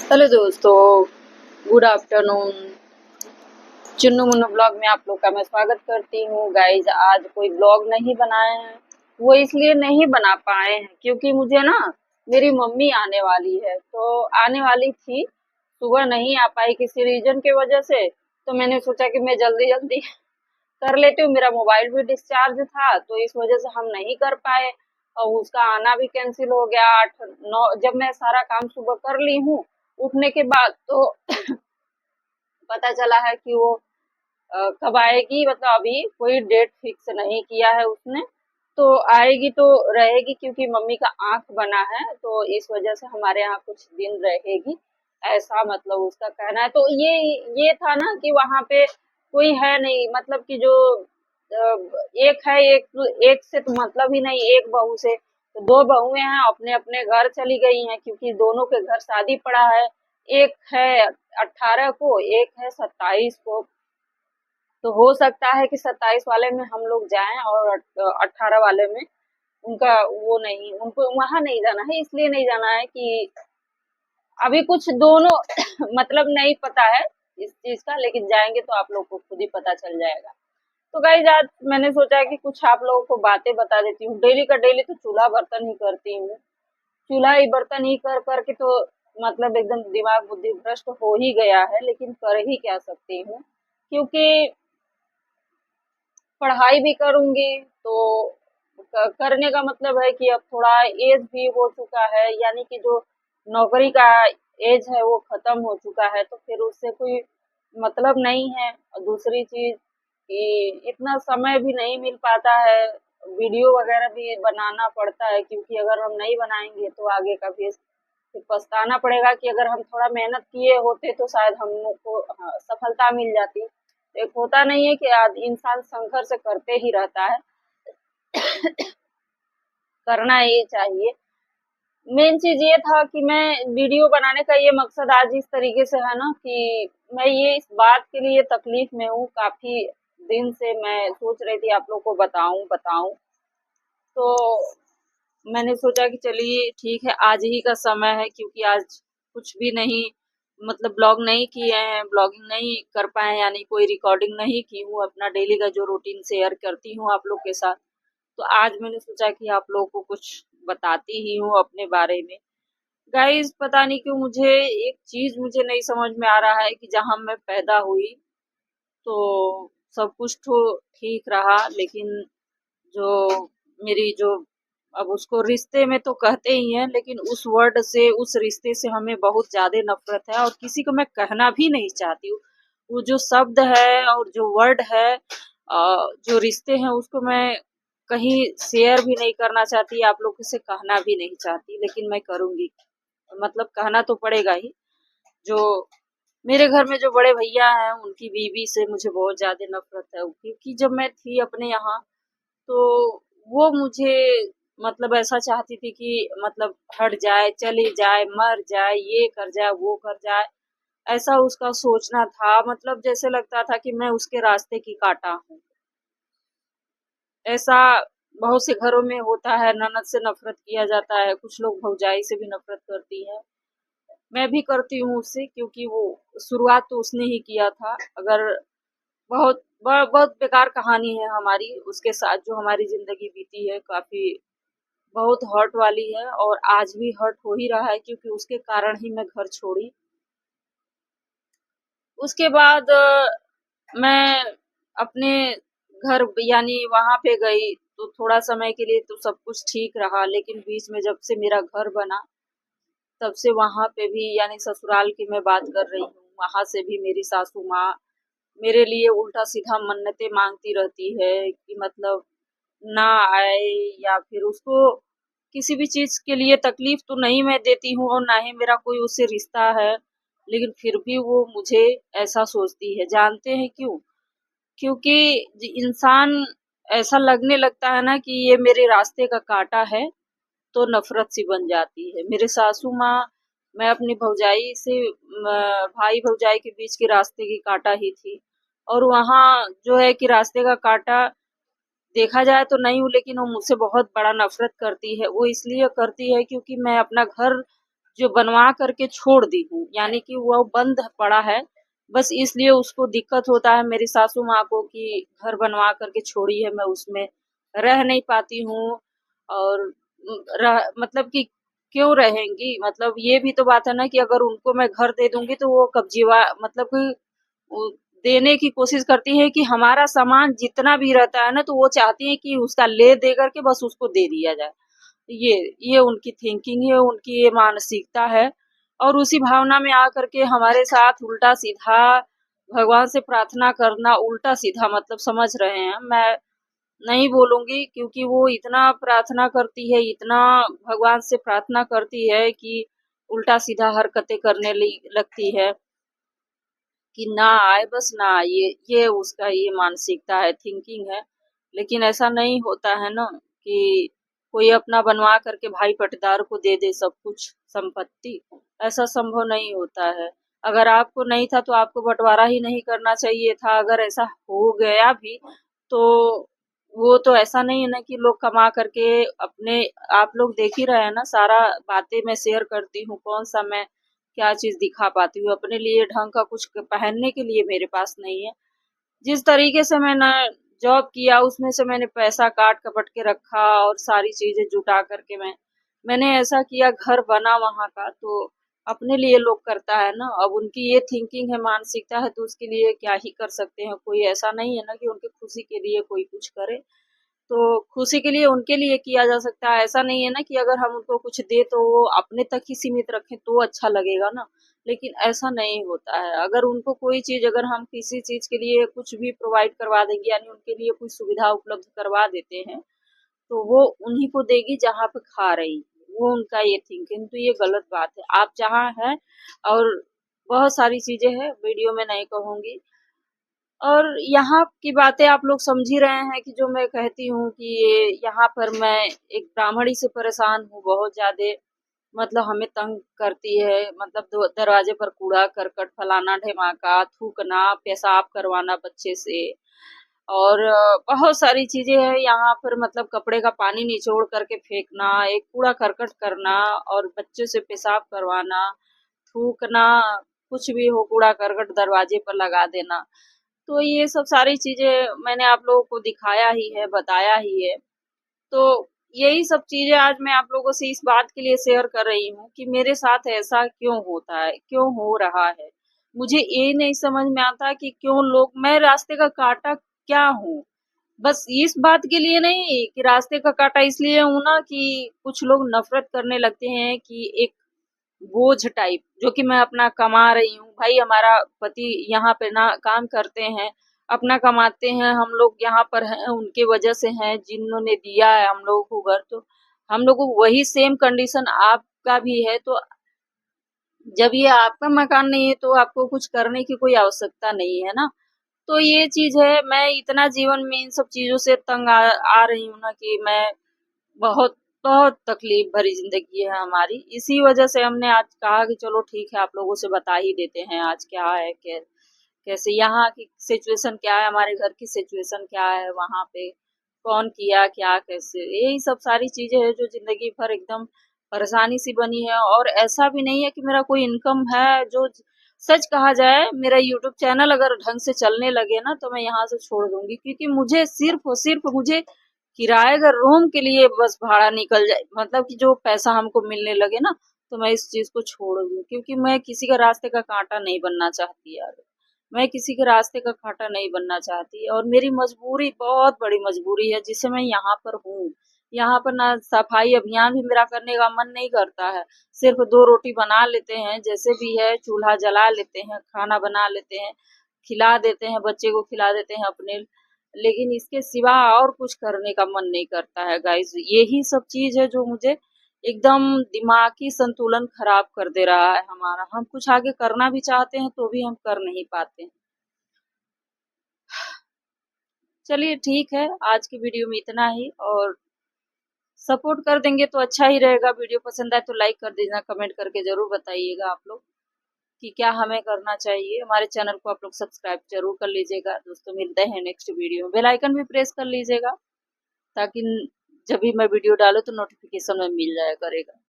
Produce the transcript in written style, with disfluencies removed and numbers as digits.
Hello दोस्तों, good afternoon. Chunnu Munnu blog में आप लोग का मैं स्वागत करती हूँ। गाइज, आज कोई ब्लॉग नहीं बनाए हैं। वो इसलिए नहीं बना पाए हैं क्योंकि मुझे ना मेरी मम्मी आने वाली है, तो आने वाली थी, सुबह नहीं आ पाई किसी रीजन की वजह से। तो मैंने सोचा कि मैं जल्दी जल्दी कर लेती हूँ। मेरा मोबाइल भी डिस्चार्ज था, तो इस वजह से हम नहीं कर पाए और उसका आना भी कैंसिल हो गया। 8-9 जब मैं सारा काम सुबह कर ली हूँ उठने के बाद, तो पता चला है कि वो कब आएगी। मतलब अभी कोई डेट फिक्स नहीं किया है उसने, तो आएगी तो रहेगी क्योंकि मम्मी का आंख बना है, तो इस वजह से हमारे यहाँ कुछ दिन रहेगी, ऐसा मतलब उसका कहना है। तो ये था ना कि वहां पे कोई है नहीं, मतलब कि जो एक है, एक से तो मतलब ही नहीं, एक बहू से। तो दो बहुएं हैं, अपने अपने घर चली गई हैं क्योंकि दोनों के घर शादी पड़ा है। एक है 18 को, एक है 27 को। तो हो सकता है कि 27 वाले में हम लोग जाएं और 18 वाले में उनका वो नहीं, उनको वहां नहीं जाना है। इसलिए नहीं जाना है कि अभी कुछ दोनों मतलब नहीं पता है इस चीज का, लेकिन जाएंगे तो आप लोग को खुद ही पता चल जाएगा। तो गाइस, आज मैंने सोचा कि कुछ आप लोगों को बातें बता देती हूँ। डेली का डेली तो चूल्हा बर्तन ही करती हूँ, चूल्हा ही बर्तन ही कर करके तो मतलब एकदम दिमाग बुद्धि भ्रष्ट हो ही गया है, लेकिन कर ही क्या सकती हूँ क्योंकि पढ़ाई भी करूंगी तो करने का मतलब है कि अब थोड़ा एज भी हो चुका है, यानी कि जो नौकरी का एज है वो खत्म हो चुका है, तो फिर उससे कोई मतलब नहीं है। और दूसरी चीज कि इतना समय भी नहीं मिल पाता है, वीडियो वगैरह भी बनाना पड़ता है क्योंकि अगर हम नहीं बनाएंगे तो आगे का फिर पछताना पड़ेगा कि अगर हम थोड़ा मेहनत किए होते तो शायद हम लोग को सफलता मिल जाती। एक होता नहीं है कि इंसान संघर्ष करते ही रहता है, करना ही चाहिए। मेन चीज ये था कि मैं वीडियो बनाने का ये मकसद आज इस तरीके से है ना कि मैं ये इस बात के लिए तकलीफ में हूँ, काफी दिन से मैं सोच रही थी आप लोग को बताऊं बताऊं। तो मैंने सोचा कि चलिए ठीक है, आज ही का समय है क्योंकि आज कुछ भी नहीं, मतलब ब्लॉग नहीं किए हैं, ब्लॉगिंग नहीं कर पाए, यानी कोई रिकॉर्डिंग नहीं की हूँ। अपना डेली का जो रूटीन शेयर करती हूँ आप लोग के साथ, तो आज मैंने सोचा कि आप लोगों को कुछ बताती ही हूँ अपने बारे में। गाइस, पता नहीं क्यों मुझे एक चीज मुझे नहीं समझ में आ रहा है कि जहां मैं पैदा हुई तो सब कुछ तो ठीक रहा, लेकिन जो मेरी जो, अब उसको रिश्ते में तो कहते ही हैं, लेकिन उस वर्ड से, उस रिश्ते से हमें बहुत ज्यादा नफरत है और किसी को मैं कहना भी नहीं चाहती हूँ। वो जो शब्द है और जो वर्ड है, जो रिश्ते हैं, उसको मैं कहीं शेयर भी नहीं करना चाहती, आप लोगों से कहना भी नहीं चाहती, लेकिन मैं करूंगी। मतलब कहना तो पड़ेगा ही। जो मेरे घर में जो बड़े भैया हैं उनकी बीवी से मुझे बहुत ज्यादा नफरत है, क्योंकि जब मैं थी अपने यहाँ तो वो मुझे मतलब ऐसा चाहती थी कि मतलब हट जाए, चली जाए, मर जाए, ये कर जाए, वो कर जाए, ऐसा उसका सोचना था। मतलब जैसे लगता था कि मैं उसके रास्ते की कांटा हूँ। ऐसा बहुत से घरों में होता है, ननद से नफरत किया जाता है, कुछ लोग भौजाई से भी नफरत करती है। मैं भी करती हूँ उससे क्योंकि वो शुरुआत तो उसने ही किया था। अगर बहुत बेकार कहानी है हमारी उसके साथ, जो हमारी जिंदगी बीती है काफी बहुत हर्ट वाली है, और आज भी हर्ट हो ही रहा है क्योंकि उसके कारण ही मैं घर छोड़ी। उसके बाद मैं अपने घर यानी वहां पे गई तो थोड़ा समय के लिए तो सब कुछ ठीक रहा, लेकिन बीच में जब से मेरा घर बना तब से वहां पे भी, यानी ससुराल की मैं बात कर रही हूँ, वहां से भी मेरी सासू माँ मेरे लिए उल्टा सीधा मन्नतें मांगती रहती है कि मतलब ना आए, या फिर उसको किसी भी चीज के लिए तकलीफ तो नहीं मैं देती हूँ और ना ही मेरा कोई उससे रिश्ता है, लेकिन फिर भी वो मुझे ऐसा सोचती है। जानते हैं क्यों? क्योंकि इंसान ऐसा लगने लगता है ना कि ये मेरे रास्ते का कांटा है, तो नफरत सी बन जाती है। मेरे सासू माँ, मैं अपनी भौजाई से भाई भौजाई के बीच के रास्ते की कांटा ही थी, और वहाँ जो है कि रास्ते का कांटा देखा जाए तो नहीं हूँ, लेकिन वो मुझसे बहुत बड़ा नफरत करती है। वो इसलिए करती है क्योंकि मैं अपना घर जो बनवा करके छोड़ दी हूँ, यानी कि वो बंद पड़ा है, बस इसलिए उसको दिक्कत होता है मेरी सासू माँ को कि घर बनवा करके छोड़ी है, मैं उसमें रह नहीं पाती हूँ। और मतलब कि क्यों रहेंगी, मतलब ये भी तो बात है ना कि अगर उनको मैं घर दे दूंगी तो वो कब्जीवा मतलब कि वो देने की कोशिश करती है कि हमारा सामान जितना भी रहता है ना, तो वो चाहती है कि उसका ले दे करके बस उसको दे दिया जाए। ये उनकी थिंकिंग है, उनकी ये मानसिकता है। और उसी भावना में आकर के हमारे साथ उल्टा सीधा भगवान से प्रार्थना करना, उल्टा सीधा मतलब समझ रहे हैं। मैं नहीं बोलूंगी क्योंकि वो इतना प्रार्थना करती है, इतना भगवान से प्रार्थना करती है कि उल्टा सीधा हरकतें करने लगती है कि ना आए, बस ना आए। ये उसका ये मानसिकता है, थिंकिंग है। लेकिन ऐसा नहीं होता है ना कि कोई अपना बनवा करके भाई पटदार को दे दे सब कुछ संपत्ति, ऐसा संभव नहीं होता है। अगर आपको नहीं था तो आपको बंटवारा ही नहीं करना चाहिए था। अगर ऐसा हो गया भी तो वो तो ऐसा नहीं है ना कि लोग कमा करके अपने, आप लोग देख ही रहे हैं ना, सारा बातें मैं शेयर करती हूँ, कौन सा मैं क्या चीज दिखा पाती हूँ अपने लिए। ढंग का कुछ पहनने के लिए मेरे पास नहीं है। जिस तरीके से मैंने जॉब किया उसमें से मैंने पैसा काट कपट के रखा और सारी चीजें जुटा करके मैंने ऐसा किया, घर बना वहां का, तो अपने लिए लोग करता है ना। अब उनकी ये थिंकिंग है, मानसिकता है, तो उसके लिए क्या ही कर सकते हैं। कोई ऐसा नहीं है ना कि उनकी खुशी के लिए कोई कुछ करे। तो खुशी के लिए उनके लिए किया जा सकता है। ऐसा नहीं है ना कि अगर हम उनको कुछ दे तो वो अपने तक ही सीमित रखें तो अच्छा लगेगा ना। लेकिन ऐसा नहीं होता है। अगर उनको कोई चीज, अगर हम किसी चीज के लिए कुछ भी प्रोवाइड करवा देंगे, यानी उनके लिए कोई सुविधा उपलब्ध करवा देते हैं, तो वो उन्हीं को देगी जहाँ पे खा रही है। वो उनका ये थिंकिंग, तो ये गलत बात है। आप जहाँ हैं, और बहुत सारी चीजें हैं, वीडियो में नहीं कहूंगी। और यहाँ की बातें आप लोग समझ ही रहे हैं कि जो मैं कहती हूँ कि ये यहाँ पर मैं एक ब्राह्मणी से परेशान हूँ बहुत ज्यादा। मतलब हमें तंग करती है, मतलब दरवाजे पर कूड़ा करकट फलाना ढेमाका थूकना, पेशाब करवाना बच्चे से, और बहुत सारी चीजें हैं यहाँ पर। मतलब कपड़े का पानी निचोड़ करके फेंकना, एक कूड़ा करकट करना, और बच्चे से पेशाब करवाना, थूकना, कुछ भी हो कूड़ा करकट दरवाजे पर लगा देना। तो ये सब सारी चीजें मैंने आप लोगों को दिखाया ही है, बताया ही है। तो यही सब चीजें आज मैं आप लोगों से इस बात के लिए शेयर कर रही हूँ कि मेरे साथ ऐसा क्यों होता है, क्यों हो रहा है। मुझे ये नहीं समझ में आता कि क्यों लोग, मैं रास्ते का कांटा क्या हूँ। बस इस बात के लिए नहीं कि रास्ते का कांटा इसलिए हूं ना कि कुछ लोग नफरत करने लगते हैं कि एक बोझ टाइप, जो कि मैं अपना कमा रही हूँ। भाई हमारा पति यहाँ पे ना काम करते हैं, अपना कमाते हैं, हम लोग यहाँ पर हैं उनके वजह से हैं, जिन्होंने दिया है हम लोगों को घर। तो हम लोग को वही सेम कंडीशन आपका भी है। तो जब ये आपका मकान नहीं है तो आपको कुछ करने की कोई आवश्यकता नहीं है ना। तो ये चीज है, मैं इतना जीवन में इन सब चीजों से तंग आ रही हूँ ना कि मैं बहुत बहुत तकलीफ भरी जिंदगी है हमारी। इसी वजह से हमने आज कहा कि चलो ठीक है, आप लोगों से बता ही देते हैं आज क्या है, कैसे यहाँ की सिचुएशन क्या है, हमारे घर की सिचुएशन क्या है, वहां पे कौन किया क्या कैसे, यही सब सारी चीजें हैं जो जिंदगी भर एकदम परेशानी सी बनी है। और ऐसा भी नहीं है कि मेरा कोई इनकम है। जो सच कहा जाए, मेरा यूट्यूब चैनल अगर ढंग से चलने लगे ना तो मैं यहाँ से छोड़ दूंगी, क्योंकि मुझे सिर्फ और सिर्फ मुझे किराए का रूम के लिए बस भाड़ा निकल जाए, मतलब कि जो पैसा हमको मिलने लगे ना, तो मैं इस चीज को छोड़ दूं। क्योंकि मैं किसी का रास्ते का कांटा नहीं बनना चाहती यार। मैं किसी के रास्ते का कांटा नहीं बनना चाहती, और मेरी मजबूरी बहुत बड़ी मजबूरी है जिससे मैं यहाँ पर हूँ। यहाँ पर ना सफाई अभियान भी मेरा करने का मन नहीं करता है। सिर्फ दो रोटी बना लेते हैं, जैसे भी है चूल्हा जला लेते हैं, खाना बना लेते हैं, खिला देते हैं, बच्चे को खिला देते हैं अपने। लेकिन इसके सिवा और कुछ करने का मन नहीं करता है गाइस। यही सब चीज है जो मुझे एकदम दिमागी संतुलन खराब कर दे रहा है हमारा। हम कुछ आगे करना भी चाहते हैं तो भी हम कर नहीं पाते हैं। चलिए ठीक है, आज की वीडियो में इतना ही। और सपोर्ट कर देंगे तो अच्छा ही रहेगा। वीडियो पसंद आए तो लाइक कर दीजिएगा, कमेंट करके जरूर बताइएगा आप लोग कि क्या हमें करना चाहिए। हमारे चैनल को आप लोग सब्सक्राइब जरूर कर लीजिएगा। दोस्तों मिलते हैं नेक्स्ट वीडियो में, बेल आइकन भी प्रेस कर लीजिएगा ताकि जब भी मैं वीडियो डालूं तो नोटिफिकेशन में मिल जाया करेगा।